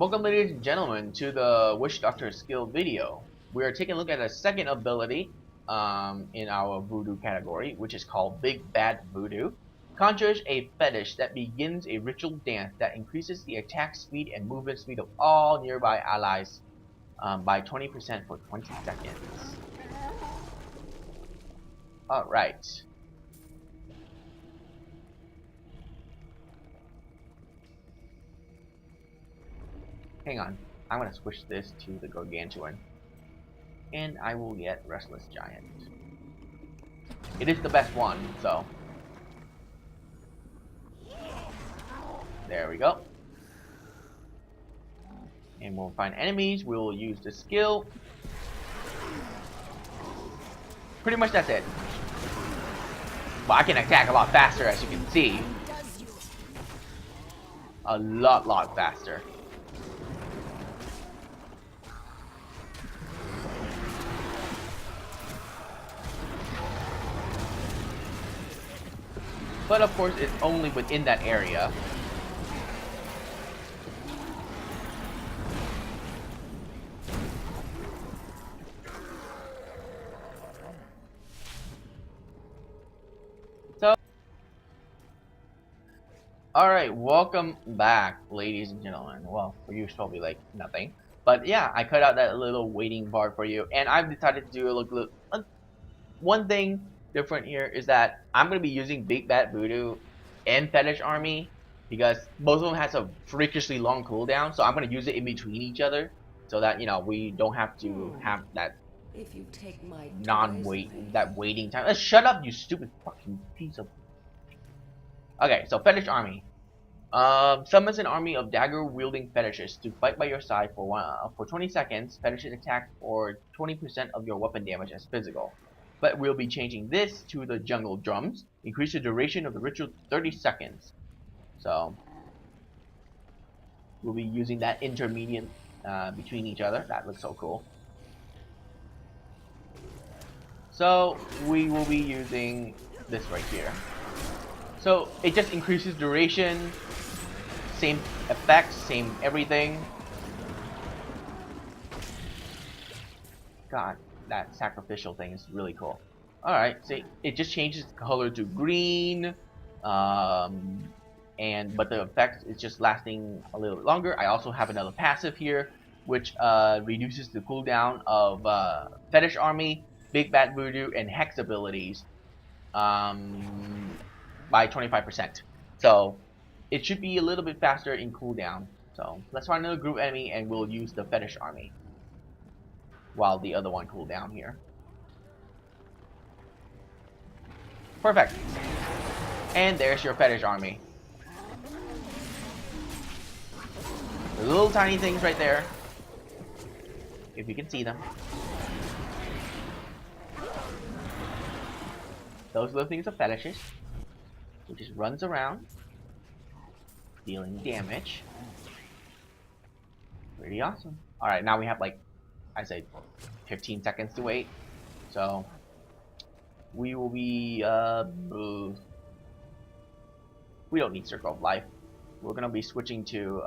Welcome, ladies and gentlemen, to the Witch Doctor skill video. We are taking a look at a second ability in our voodoo category, which is called Big Bad Voodoo. Conjures a fetish that begins a ritual dance that increases the attack speed and movement speed of all nearby allies by 20% for 20 seconds. Alright. Hang on, I'm gonna switch this to the Gargantuan, and I will get Restless Giant. It is the best one, so there we go. And we'll find enemies, we'll use the skill. Pretty much that's it. But I can attack a lot faster, as you can see. A lot faster. But of course, it's only within that area. So, alright, welcome back, ladies and gentlemen. Well, for you, it's probably like nothing. But yeah, I cut out that little waiting bar for you, and I've decided to do a little one thing different here is that I'm going to be using Big Bad Voodoo and Fetish Army because both of them has a freakishly long cooldown, so I'm going to use it in between each other so that, you know, we don't have to have that waiting time. Shut up, you stupid fucking piece of... Okay, so Fetish Army. Summons an army of dagger-wielding fetishes to fight by your side for 20 seconds. Fetishes attack for 20% of your weapon damage as physical. But we'll be changing this to the jungle drums. Increase the duration of the ritual to 30 seconds. So we'll be using that intermediate between each other. That looks so cool. So we will be using this right here. So it just increases duration, same effects, same everything. God, that sacrificial thing is really cool. Alright, see, it just changes the color to green, but the effect is just lasting a little bit longer. I also have another passive here, which reduces the cooldown of Fetish Army, Big Bad Voodoo, and Hex abilities by 25%. So it should be a little bit faster in cooldown. So let's find another group enemy and we'll use the Fetish Army while the other one cool down here. Perfect. And there's your Fetish Army. The little tiny things right there, if you can see them. Those little things are fetishes. It just runs around, dealing damage. Pretty awesome. Alright, now we have like, I say 15 seconds to wait. So we will be we don't need Circle of Life. We're gonna be switching to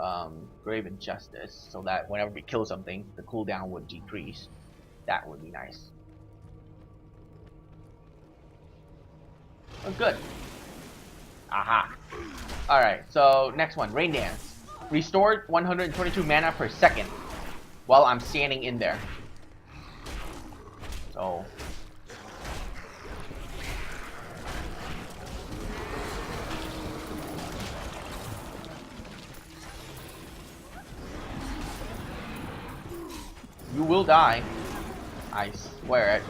Grave Injustice so that whenever we kill something, the cooldown would decrease. That would be nice. Oh, good. Aha. Alright, so next one, Rain Dance. Restored 122 mana per second while I'm standing in there. So you will die. I swear it.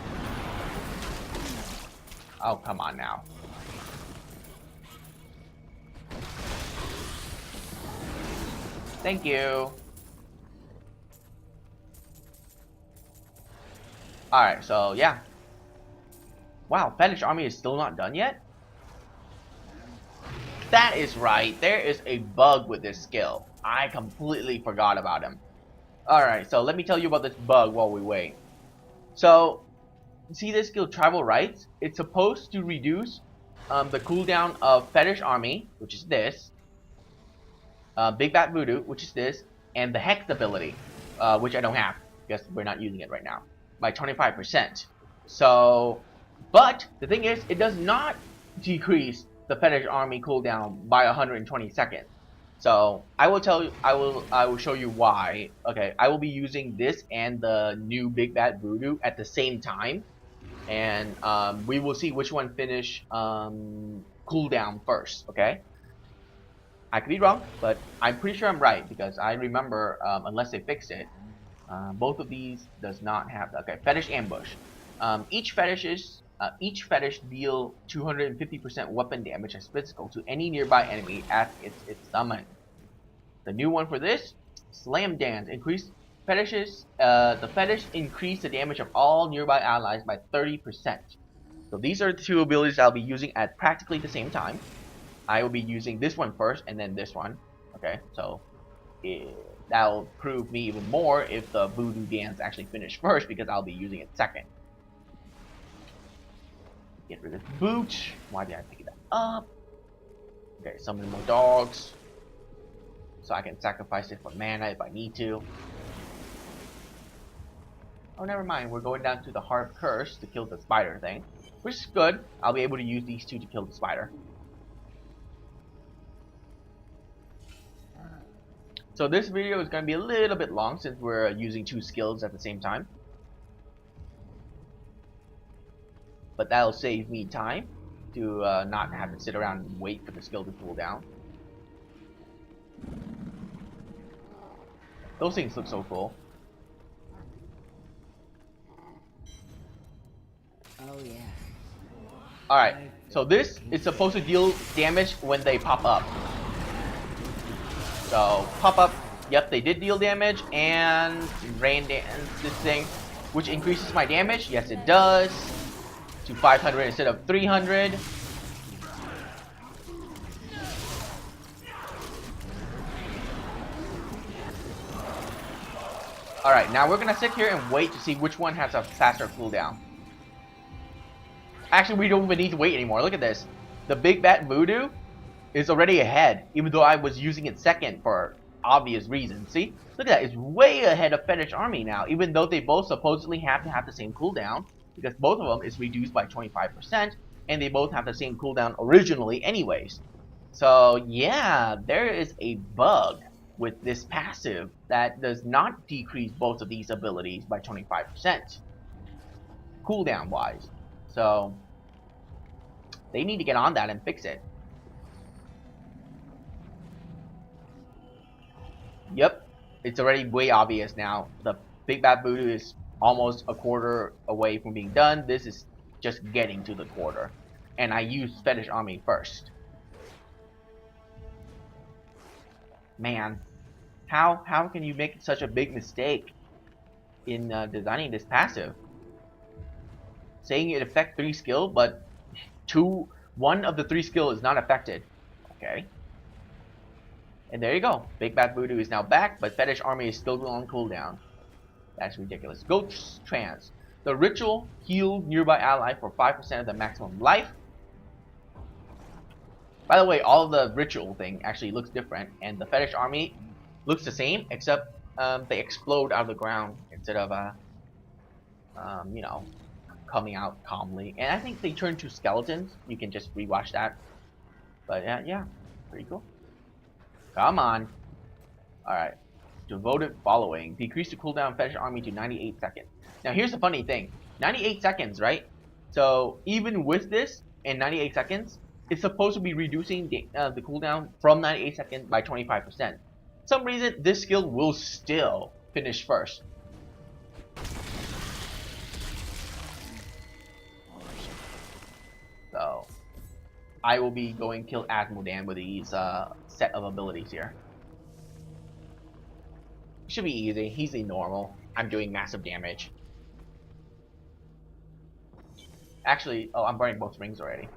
Oh, come on now. Thank you. Alright, so yeah. Wow, Fetish Army is still not done yet? That is right. There is a bug with this skill. I completely forgot about him. Alright, so let me tell you about this bug while we wait. So, see this skill, Tribal Rights? It's supposed to reduce the cooldown of Fetish Army, which is this. Big Bad Voodoo, which is this, and the Hex ability, which I don't have because we're not using it right now, by 25%. So, but the thing is, it does not decrease the Fetish Army cooldown by 120 seconds. So I will tell you, I will show you why. Okay, I will be using this and the new Big Bad VooDoo at the same time, and we will see which one finish cooldown first. Okay, I could be wrong, but I'm pretty sure I'm right because I remember, unless they fix it, both of these does not have. Okay, Fetish Ambush. Each fetish deal 250% weapon damage as physical to any nearby enemy as it's summoned. The new one for this, Slam Dance, increase fetishes. The fetish increase the damage of all nearby allies by 30%. So these are the two abilities I'll be using at practically the same time. I will be using this one first and then this one. Okay, so that'll prove me even more if the VooDoo Dance actually finish first because I'll be using it second. Get rid of this boot. Why did I pick it up? Okay, summon more dogs. So I can sacrifice it for mana if I need to. Oh, never mind. We're going down to the Heart Curse to kill the spider thing. Which is good. I'll be able to use these two to kill the spider. So this video is going to be a little bit long since we're using two skills at the same time. But that'll save me time to not have to sit around and wait for the skill to cool down. Those things look so cool. Oh yeah. Alright, so this is supposed to deal damage when they pop up. So, pop up, yep, they did deal damage, and Rain Dance, this thing, which increases my damage, yes it does, to 500 instead of 300. Alright, now we're gonna sit here and wait to see which one has a faster cooldown. Actually, we don't even need to wait anymore. Look at this. The Big Bad VooDoo is already ahead, even though I was using it second for obvious reasons. See? Look at that. It's way ahead of Fetish Army now, even though they both supposedly have to have the same cooldown, because both of them is reduced by 25%, and they both have the same cooldown originally anyways. So, yeah, there is a bug with this passive that does not decrease both of these abilities by 25%, cooldown-wise. So, they need to get on that and fix it. Yep, it's already way obvious now. The Big Bad VooDoo is almost a quarter away from being done. This is just getting to the quarter. And I used Fetish Army first. Man, how can you make such a big mistake in designing this passive? Saying it affects 3 skill, but one of the 3 skill is not affected. Okay. And there you go. Big Bad VooDoo is now back, but Fetish Army is still on cooldown. That's ridiculous. Ghost Trance. The ritual heals nearby ally for 5% of the maximum life. By the way, all of the ritual thing actually looks different, and the Fetish Army looks the same, except they explode out of the ground instead of, you know, coming out calmly. And I think they turn to skeletons. You can just rewatch that. But yeah, pretty cool. Come on. Alright. Devoted Following. Decrease the cooldown Fetish Army to 98 seconds. Now here's the funny thing. 98 seconds, right? So even with this, in 98 seconds, it's supposed to be reducing the cooldown from 98 seconds by 25%. For some reason, this skill will still finish first. So, I will be going kill Asmodan with these set of abilities here. Should be easy. He's a normal. I'm doing massive damage. Actually, oh, I'm burning both rings already.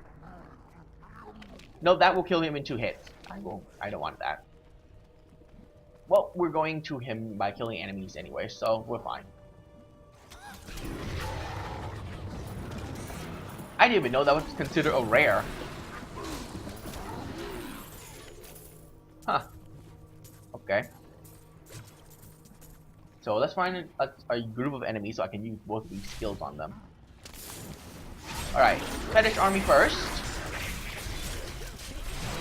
No, that will kill him in 2 hits. I don't want that. Well, we're going to him by killing enemies anyway, so we're fine. I didn't even know that was considered a rare. Huh. Okay. So let's find a group of enemies so I can use both of these skills on them. Alright, Fetish Army first.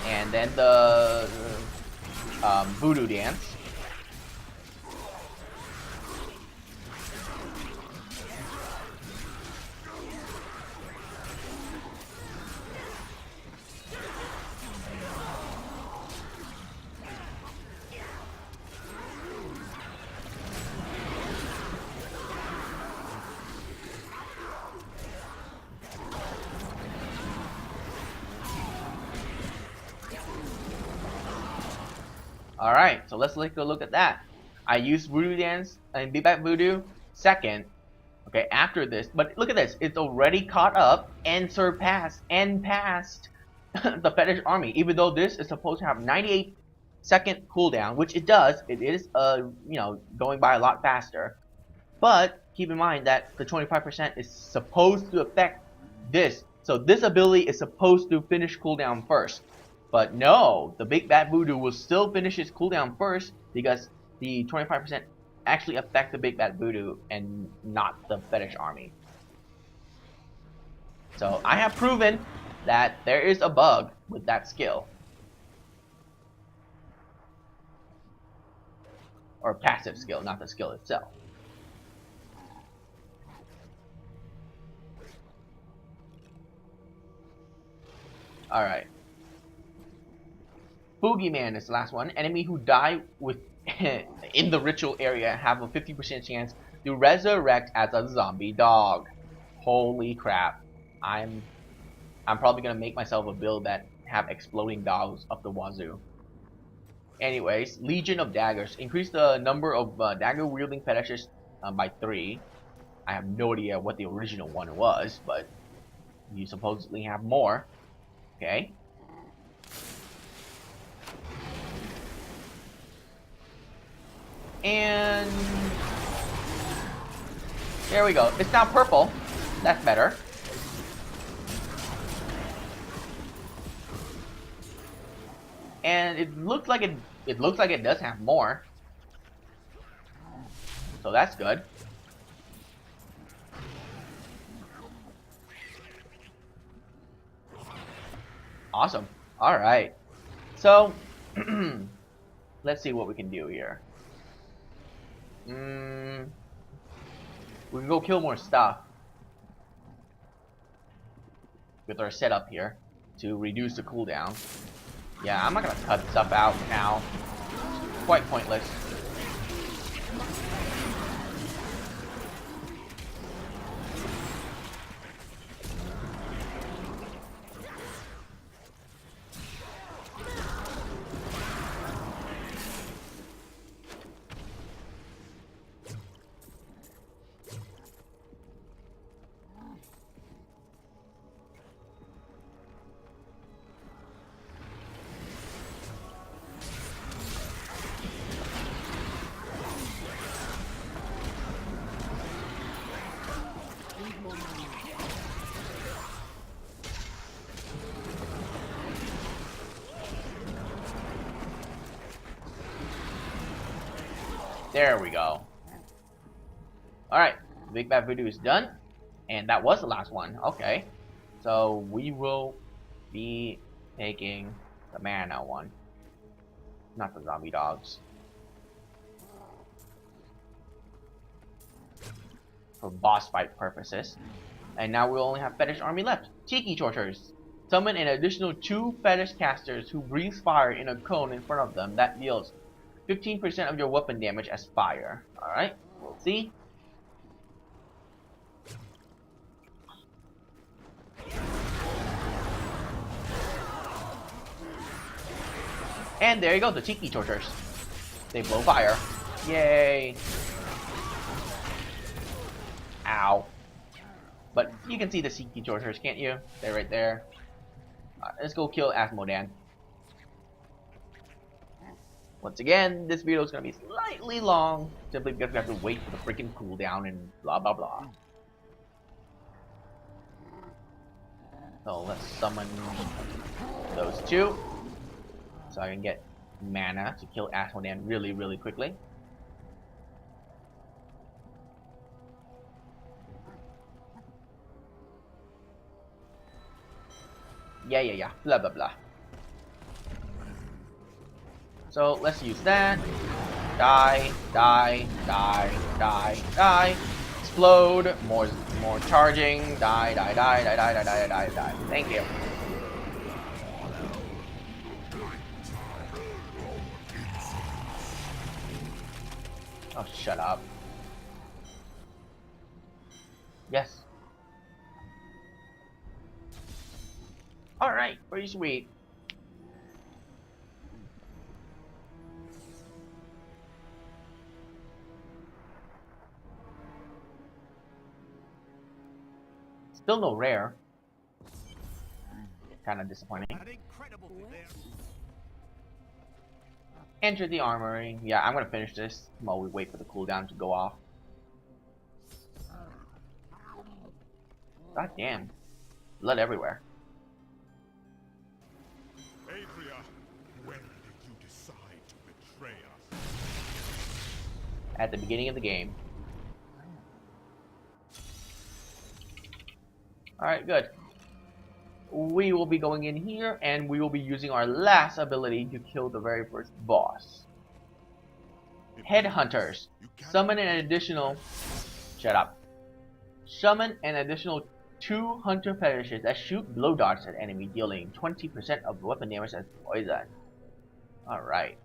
And then the VooDoo dance. Alright, so let's take a look at that. I used VooDoo dance and Be Back VooDoo second. Okay, after this, but look at this, it's already caught up and surpassed and passed the Fetish Army, even though this is supposed to have 98-second cooldown, which it does. It is you know, going by a lot faster. But keep in mind that the 25% is supposed to affect this. So this ability is supposed to finish cooldown first. But no, the Big Bad VooDoo will still finish its cooldown first because the 25% actually affect the Big Bad VooDoo and not the Fetish Army. So I have proven that there is a bug with that skill. Or passive skill, not the skill itself. Alright. Boogeyman is the last one. Enemy who die with in the ritual area have a 50% chance to resurrect as a zombie dog. Holy crap. I'm probably gonna make myself a build that have exploding dogs up the wazoo. Anyways, Legion of Daggers. Increase the number of dagger wielding fetishes by 3. I have no idea what the original one was, but you supposedly have more. Okay. And there we go. It's now purple. That's better. And it looks like it does have more. So that's good. Awesome. All right. So let's see what we can do here. We can go kill more stuff with our setup here to reduce the cooldown. Yeah, I'm not gonna cut stuff out now. It's quite pointless. There we go. Alright, Big Bad VooDoo is done. And that was the last one. Okay. So we will be taking the mana one. Not the zombie dogs. For boss fight purposes. And now we only have Fetish Army left. Tiki Tortures. Summon an additional 2 Fetish casters who breathe fire in a cone in front of them that deals 15% of your weapon damage as fire. Alright, we'll see. And there you go, the Tiki Tortures. They blow fire. Yay! Ow. But you can see the Tiki Tortures, can't you? They're right there. Let's go kill Asmodan. Once again, this video is going to be slightly long, simply because we have to wait for the freaking cooldown and blah blah blah. So let's summon those 2, so I can get mana to kill Asmodan really quickly. Yeah. Blah, blah, blah. So let's use that. Die. Explode. More charging. Die. Thank you. Oh, shut up. Yes. Alright, pretty sweet. Still no rare. Kind of disappointing. Enter the armory. Yeah, I'm gonna finish this while we wait for the cooldown to go off. God damn. Blood everywhere. Adria, when did you decide to betray us? At the beginning of the game. Alright, good. We will be going in here and we will be using our last ability to kill the very first boss. Headhunters. Summon an additional... Shut up. Summon an additional 2 hunter fetishes that shoot blow darts at enemy, dealing 20% of weapon damage as poison. Alright.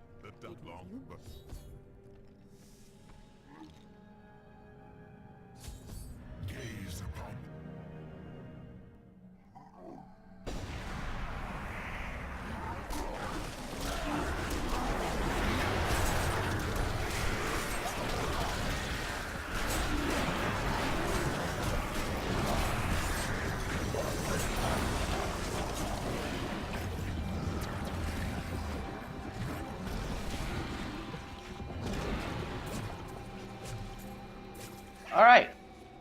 Alright,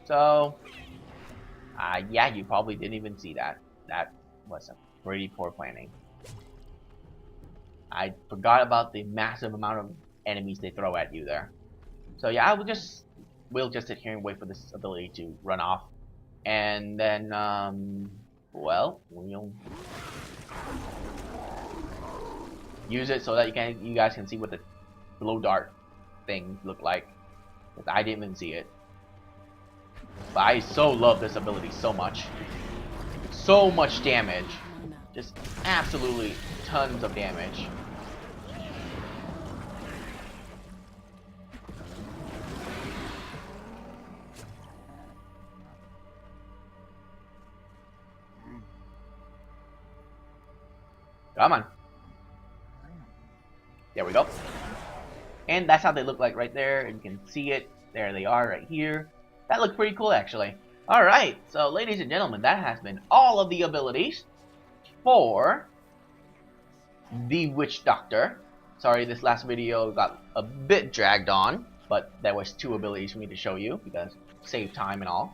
so, yeah, you probably didn't even see that. That was a pretty poor planning. I forgot about the massive amount of enemies they throw at you there. So yeah, we'll just sit here and wait for this ability to run off. And then, well, we'll use it so that you guys can see what the blow dart thing look like. Because I didn't even see it. But I so love this ability so much. So much damage. Just absolutely tons of damage. Come on. There we go. And that's how they look like right there. You can see it. There they are right here. That looked pretty cool, actually. Alright, so ladies and gentlemen, that has been all of the abilities for the Witch Doctor. Sorry, this last video got a bit dragged on, but there was 2 abilities for me to show you, because save time and all.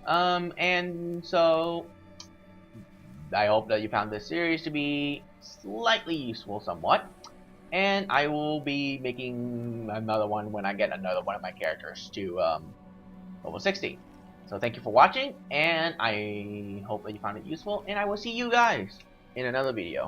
And so, I hope that you found this series to be slightly useful somewhat. And I will be making another one when I get another one of my characters to level 60. So thank you for watching, and I hope that you found it useful, and I will see you guys in another video.